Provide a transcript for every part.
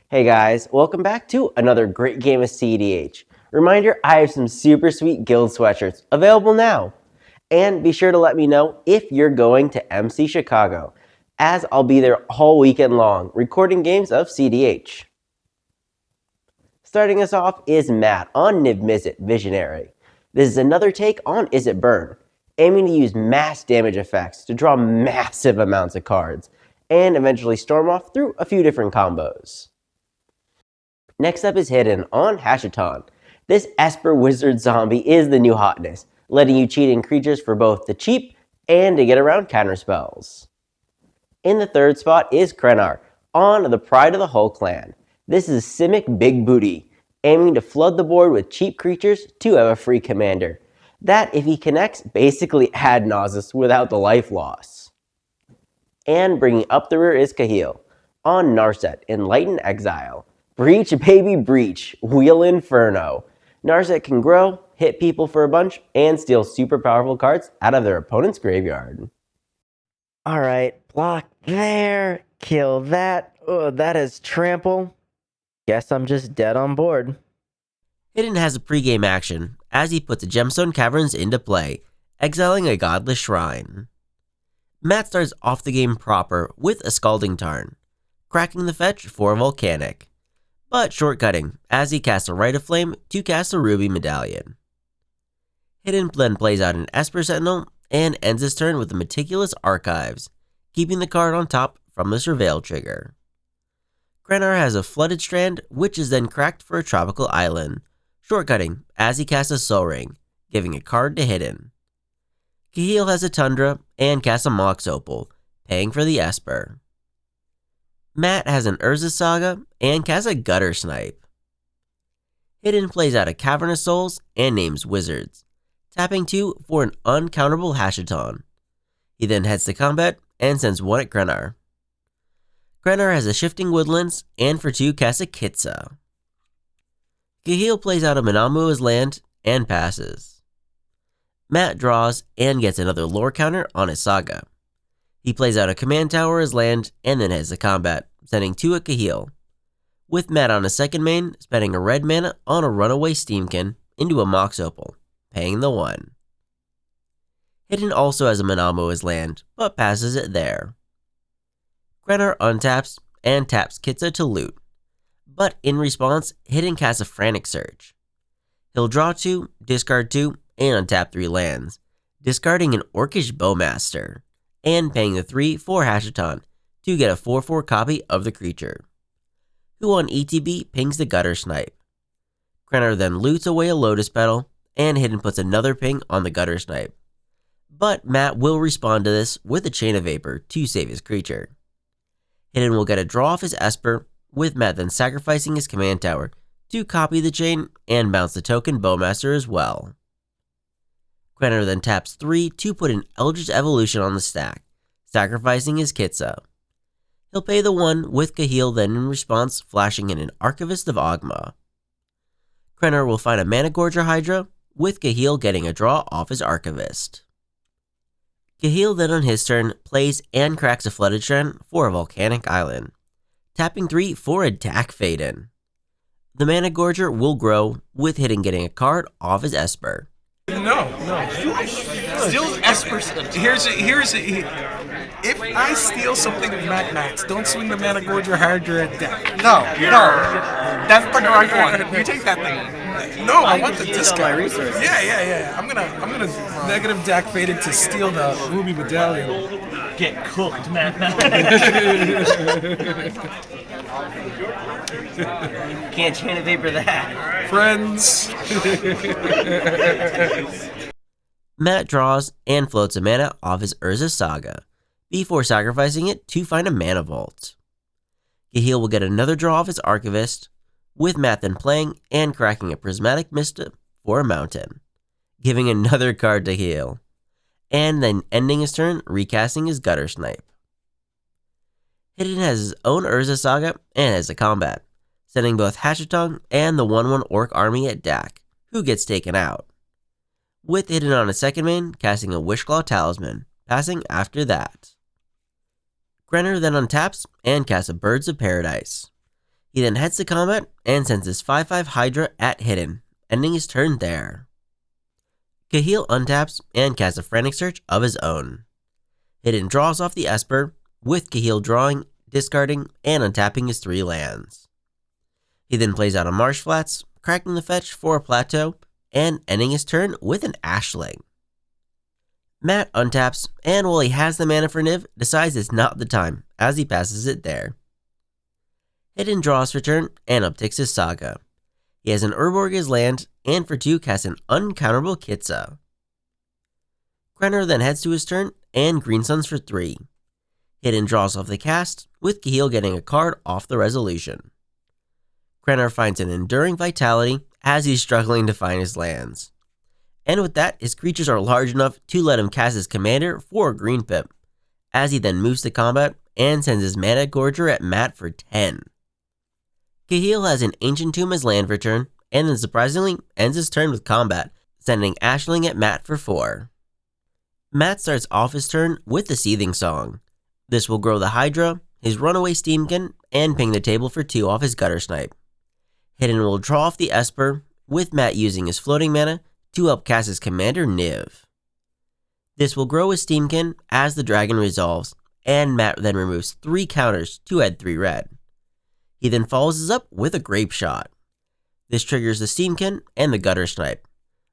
Hey guys, welcome back to another great game of CEDH. Reminder, I have some super sweet guild sweatshirts available now. And be sure to let me know if you're going to MC Chicago, as I'll be there all weekend long, recording games of CEDH. Starting us off is Matt on Niv Mizzet Visionary. This is another take on Is It Burn, aiming to use mass damage effects to draw massive amounts of cards, and eventually storm off through a few different combos. Next up is Hidden on Hashaton. This Esper wizard zombie is the new hotness, letting you cheat in creatures for both the cheap and to get around counterspells. In the third spot is Krenar on the Pride of the Hullclan. This is Simic Big Booty, aiming to flood the board with cheap creatures to have a free commander. That, if he connects, basically ad nauseous without the life loss. And bringing up the rear is Cedh on Narset Enlightened Exile. Breach, baby, breach. Wheel Inferno. Narset can grow, hit people for a bunch, and steal super powerful cards out of their opponent's graveyard. Alright, block there. Kill that. Oh, that is trample. Guess I'm just dead on board. Hidden has a pregame action, as he puts the Gemstone Caverns into play, exiling a Godless Shrine. Matt starts off the game proper with a Scalding Tarn, cracking the fetch for a Volcanic, but shortcutting as he casts a Rite of Flame to cast a Ruby Medallion. Hidden then plays out an Esper Sentinel and ends his turn with the Meticulous Archives, keeping the card on top from the Surveil trigger. Krenar has a Flooded Strand, which is then cracked for a Tropical Island, shortcutting as he casts a Soul Ring, giving a card to Hidden. Cedh has a Tundra and casts a Mox Opal, paying for the Esper. Matt has an Urza Saga and casts a Gutter Snipe. Hidden plays out a Cavernous Souls and names Wizards, tapping 2 for an uncounterable Hashaton. He then heads to combat and sends 1 at Krenar. Krenar has a Shifting Woodlands and for 2 casts a Kitsa. Cedh plays out a Manamu as land and passes. Matt draws and gets another lore counter on his Saga. He plays out a Command Tower as land and then heads to combat, sending 2 at Cedh, with Matt on his second main spending a red mana on a runaway Steamkin into a Mox Opal, paying the 1. Hidden also has a Manamu as land, but passes it there. Krenar untaps and taps Kitsa to loot, but in response, Hidden casts a Frantic Search. He'll draw 2, discard 2, and untap 3 lands, discarding an Orcish Bowmaster, and paying the 3 for Hashaton to get a 4/4 copy of the creature, who on ETB pings the Gutter Snipe. Krenar then loots away a Lotus Petal, and Hidden puts another ping on the Gutter Snipe. But Matt will respond to this with a Chain of Vapor to save his creature. Hidden will get a draw off his Esper, with Matt then sacrificing his Command Tower to copy the chain and bounce the token Bowmaster as well. Krenar then taps 3 to put an Eldritch Evolution on the stack, sacrificing his Kitsa. He'll pay the 1 with Cedh then in response flashing in an Archivist of Ogma. Krenar will find a Mana Gorger Hydra, with Cedh getting a draw off his Archivist. Cedh then on his turn plays and cracks a Flooded Strand for a Volcanic Island, tapping 3 for a Dak Faden. The Mana Gorger will grow, with Hidden getting a card off his Esper. No. Steal Esper. If I steal something of Max, don't swing the Mana Gorger Hydra at deck. No. That's the right one. You take that thing. No, I want the discount. My resources. Yeah. I'm gonna negative Dak Faded to steal the Ruby Medallion. Get cooked, man. Can't Chain of Vapor that. Friends. Matt draws and floats a mana off his Urza Saga, before sacrificing it to find a Mana Vault. Cedh will get another draw off his Archivist, with Matt then playing and cracking a Prismatic Mist for a Mountain, giving another card to Cedh, and then ending his turn recasting his Gutter Snipe. Hidden has his own Urza Saga and has a combat, sending both Hashaton and the 1/1 Orc army at Dak, who gets taken out, with Hidden on his second main casting a Wishclaw Talisman, passing after that. Krenar then untaps and casts a Birds of Paradise. He then heads to combat and sends his 5/5 Hydra at Hidden, ending his turn there. Cahill untaps and casts a Frantic Search of his own. Hidden draws off the Esper, with Cahill drawing, discarding, and untapping his 3 lands. He then plays out a Marsh Flats, cracking the fetch for a Plateau, and ending his turn with an Ashling. Matt untaps, and while he has the mana for Niv, decides it's not the time, as he passes it there. Hidden draws for turn, and upticks his Saga. He has an Urborg as land, and for 2 casts an uncounterable Kitza. Krenner then heads to his turn, and Green Suns for 3. Hidden draws off the cast, with Cahill getting a card off the resolution. Krenner finds an Enduring Vitality, as he's struggling to find his lands. And with that, his creatures are large enough to let him cast his commander for a green pip, as he then moves to combat and sends his Mana Gorger at Matt for 10. Cahill has an Ancient Tomb as land for turn, and then surprisingly ends his turn with combat, sending Ashling at Matt for 4. Matt starts off his turn with the Seething Song. This will grow the Hydra, his Runaway Steamkin, and ping the table for 2 off his Gutter Snipe. Hidden will draw off the Esper, with Matt using his floating mana to help cast his commander Niv. This will grow his Steamkin as the dragon resolves, and Matt then removes 3 counters to add 3 red. He then follows this up with a Grape Shot. This triggers the Steamkin and the Gutter Snipe.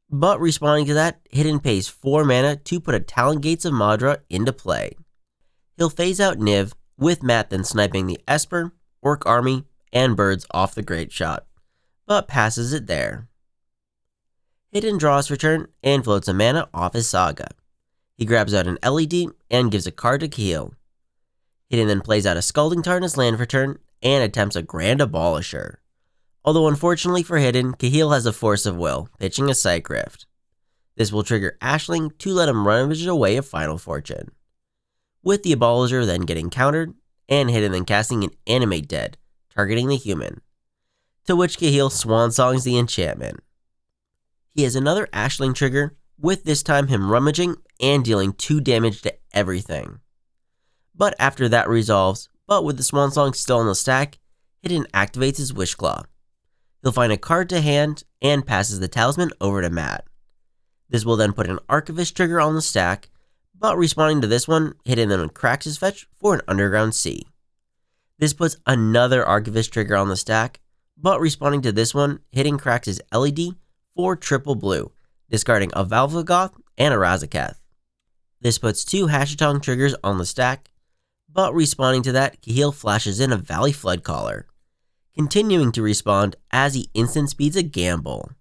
But responding to that, Hidden pays 4 mana to put a Talon Gates of Madra into play. He'll phase out Niv, with Matt then sniping the Esper, Orc Army, and Birds off the Grape Shot, but passes it there. Hidden draws for turn and floats a mana off his Saga. He grabs out an LED and gives a card to Cahill. Hidden then plays out a Scalding Tarn as land for turn and attempts a Grand Abolisher. Although unfortunately for Hidden, Cahill has a Force of Will, pitching a Psych Rift. This will trigger Ashling to let him ravage away a Final Fortune, with the Abolisher then getting countered, and Hidden then casting an Animate Dead, targeting the human, to which Cahill swan songs the enchantment. He has another Ashling trigger, with this time him rummaging and dealing 2 damage to everything. But after that resolves, but with the swan song still on the stack, Hidden activates his Wishclaw. He'll find a card to hand and passes the Talisman over to Matt. This will then put an Archivist trigger on the stack, but responding to this one, Hidden then cracks his fetch for an Underground Sea. This puts another Archivist trigger on the stack, but responding to this one, Hidden cracks his LED for triple blue, discarding a Valvagoth and a Razaketh. This puts 2 Hashaton triggers on the stack, but responding to that, Cahill flashes in a Valley Floodcaller, continuing to respond as he instant speeds a Gamble.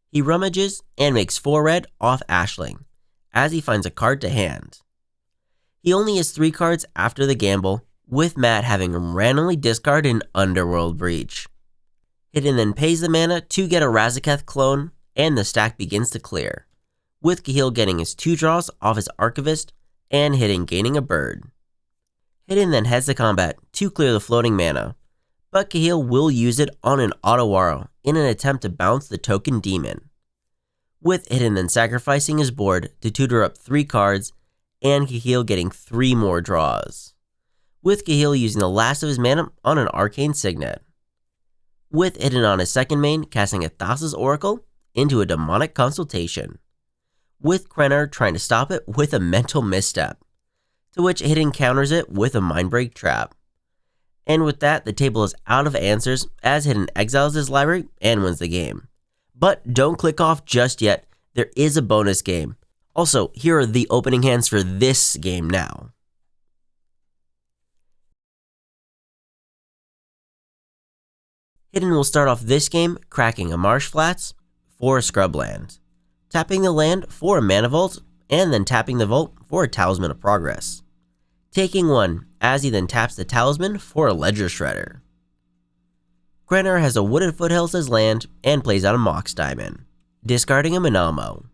He rummages and makes 4 red off Ashling, as he finds a card to hand. He only has 3 cards after the Gamble, with Matt having him randomly discard an Underworld Breach. Hidden then pays the mana to get a Razaketh clone, and the stack begins to clear, with Cahill getting his 2 draws off his Archivist, and Hidden gaining a bird. Hidden then heads to combat to clear the floating mana, but Cahill will use it on an Otawara in an attempt to bounce the token demon, with Hidden then sacrificing his board to tutor up 3 cards, and Cahill getting 3 more draws, with Cahill using the last of his mana on an Arcane Signet, with Hidden on his second main casting a Thassa's Oracle into a Demonic Consultation, with Krenner trying to stop it with a Mental Misstep, to which Hidden counters it with a Mindbreak Trap. And with that, the table is out of answers as Hidden exiles his library and wins the game. But don't click off just yet, there is a bonus game. Also, here are the opening hands for this game now. Hidden will start off this game cracking a Marsh Flats for a Scrubland, tapping the land for a Mana Vault, and then tapping the vault for a Talisman of Progress, taking 1 as he then taps the Talisman for a Ledger Shredder. Krenner has a Wooded Foothills as land and plays out a Mox Diamond, discarding a Minamo.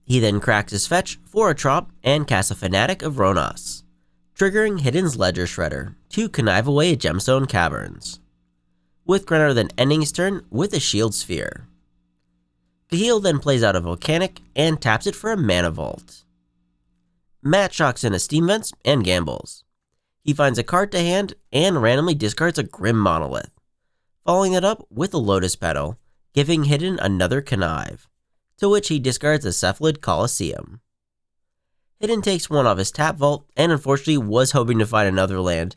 He then cracks his fetch for a Trop and casts a Fanatic of Ronas, triggering Hidden's Ledger Shredder to connive away at Gemstone Caverns, with Krenner then ending his turn with a Shield Sphere. Cahill then plays out a Volcanic and taps it for a Mana Vault. Matt shocks in a Steam Vents and gambles. He finds a card to hand and randomly discards a Grim Monolith, following it up with a Lotus Petal, giving Hidden another Connive, to which he discards a Cephalid Colosseum. Hidden takes one off his tap vault and unfortunately was hoping to find another land,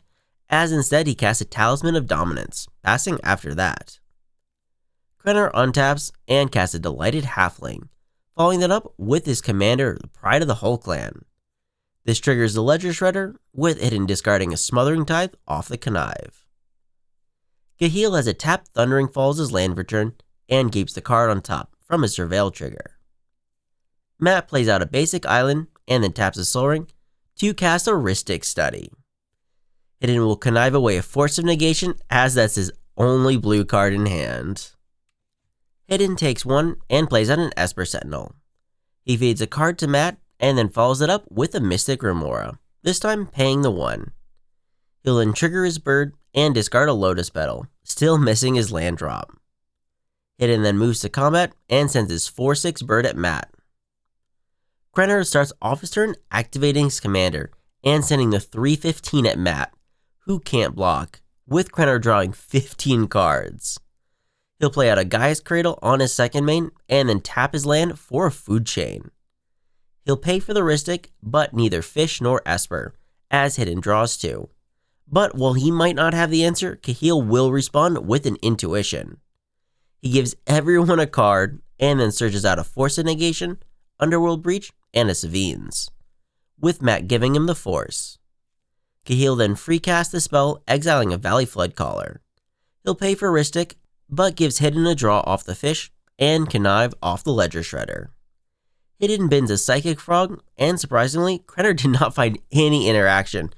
as instead he casts a Talisman of Dominance, passing after that. Krenner untaps and casts a Delighted Halfling, following that up with his commander, the Pride of the Hullclan. This triggers the Ledger Shredder, with Hidden discarding a Smothering Tithe off the Connive. Cahill has a tapped Thundering Falls as land return and keeps the card on top from his Surveil trigger. Matt plays out a basic island and then taps a Soul Ring to cast a Rhystic Study. Hidden will connive away a Force of Negation, as that's his only blue card in hand. Hidden takes one and plays out an Esper Sentinel. He feeds a card to Matt and then follows it up with a Mystic Remora, this time paying the 1. He'll then trigger his bird and discard a Lotus Petal, still missing his land drop. Hidden then moves to combat and sends his 4/6 bird at Matt. Krenner starts off his turn activating his commander and sending the 3/15 at Matt, who can't block, with Krenner drawing 15 cards. He'll play out a Gaia's Cradle on his second main and then tap his land for a Food Chain. He'll pay for the Rhystic, but neither Fish nor Esper, as Hidden draws 2. But while he might not have the answer, Cahill will respond with an Intuition. He gives everyone a card and then searches out a Force of Negation, Underworld Breach, and a Savines, with Matt giving him the Force. Cahill then free casts the spell, exiling a Valley Flood Caller. He'll pay for Rhystic, but gives Hidden a draw off the Fish and Connive off the Ledger Shredder. Hidden bins a Psychic Frog, and surprisingly, Krenner did not find any interaction,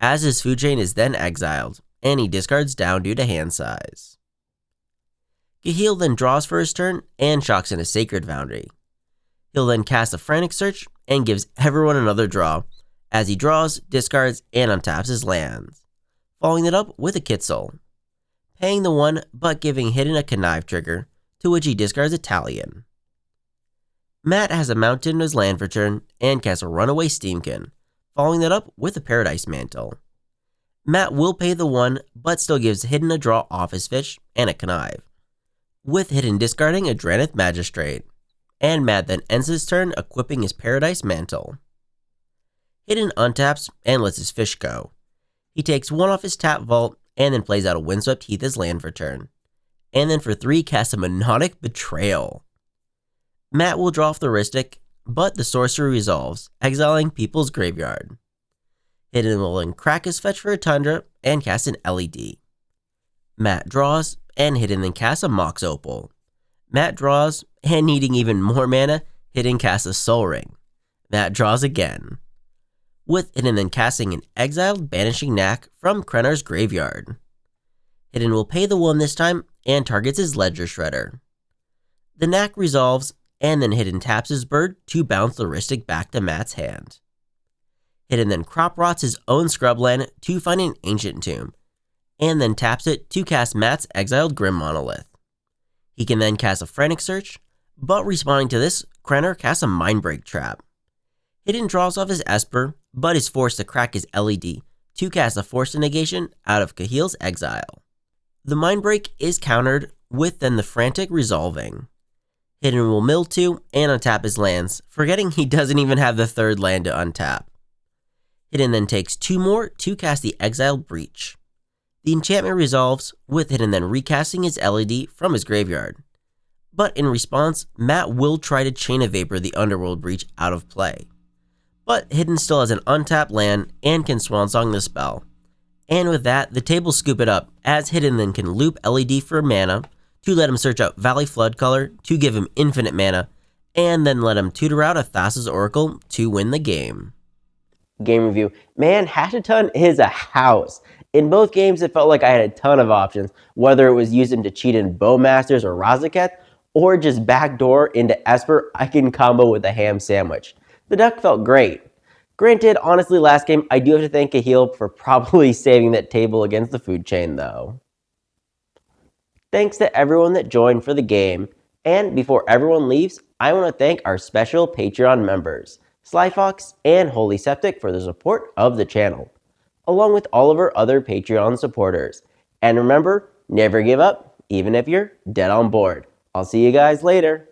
as his Food Chain is then exiled, and he discards down due to hand size. Cahill then draws for his turn and shocks in a Sacred Foundry. He'll then cast a Frantic Search and gives everyone another draw, as he draws, discards, and untaps his lands, following it up with a Kitzel, paying the 1 but giving Hidden a Connive trigger, to which he discards a Talion. Matt has a Mountain in his land for turn and casts a Runaway Steamkin, following that up with a Paradise Mantle. Matt will pay the 1 but still gives Hidden a draw off his Fish and a Connive, with Hidden discarding a Dranith Magistrate, and Matt then ends his turn equipping his Paradise Mantle. Hidden untaps and lets his Fish go. He takes 1 off his tap vault and then plays out a Windswept Heath as land for turn, and then for 3 casts a Monodic Betrayal. Matt will draw off the Rhystic, but the sorcery resolves, exiling People's Graveyard. Hidden will then crack his Fetch for a Tundra and cast an LED. Matt draws, and Hidden then casts a Mox Opal. Matt draws, and needing even more mana, Hidden casts a Soul Ring. Matt draws again, with Hidden then casting an exiled Banishing Knack from Krenner's graveyard. Hidden will pay the 1 this time and targets his Ledger Shredder. The Knack resolves, and then Hidden taps his bird to bounce the Rhystic back to Matt's hand. Hidden then crop rots his own scrubland to find an Ancient Tomb, and then taps it to cast Matt's exiled Grim Monolith. He can then cast a Frantic Search, but responding to this, Krenner casts a Mindbreak Trap. Hidden draws off his Esper, but is forced to crack his LED to cast a Force of Negation out of Cahill's exile. The Mindbreak is countered with then the Frantic resolving. Hidden will mill 2 and untap his lands, forgetting he doesn't even have the 3rd land to untap. Hidden then takes 2 more to cast the Exiled Breach. The enchantment resolves, with Hidden then recasting his LED from his graveyard. But in response, Matt will try to Chain of Vapor the Underworld Breach out of play. But Hidden still has an untapped land and can Swansong the spell. And with that, the tables scoop it up, as Hidden then can loop LED for mana, to let him search out Valley Flood Color to give him infinite mana, and then let him tutor out a Thassa's Oracle to win the game. Game review. Man, Hashaton is a house. In both games, it felt like I had a ton of options, whether it was using to cheat in Bowmasters or Razaketh, or just backdoor into Esper, I can combo with a ham sandwich. The deck felt great. Granted, honestly, last game, I do have to thank Cahill for probably saving that table against the Food Chain, though. Thanks to everyone that joined for the game, and before everyone leaves, I want to thank our special Patreon members, Slyfox and Holy Septic, for the support of the channel, along with all of our other Patreon supporters. And remember, never give up, even if you're dead on board. I'll see you guys later.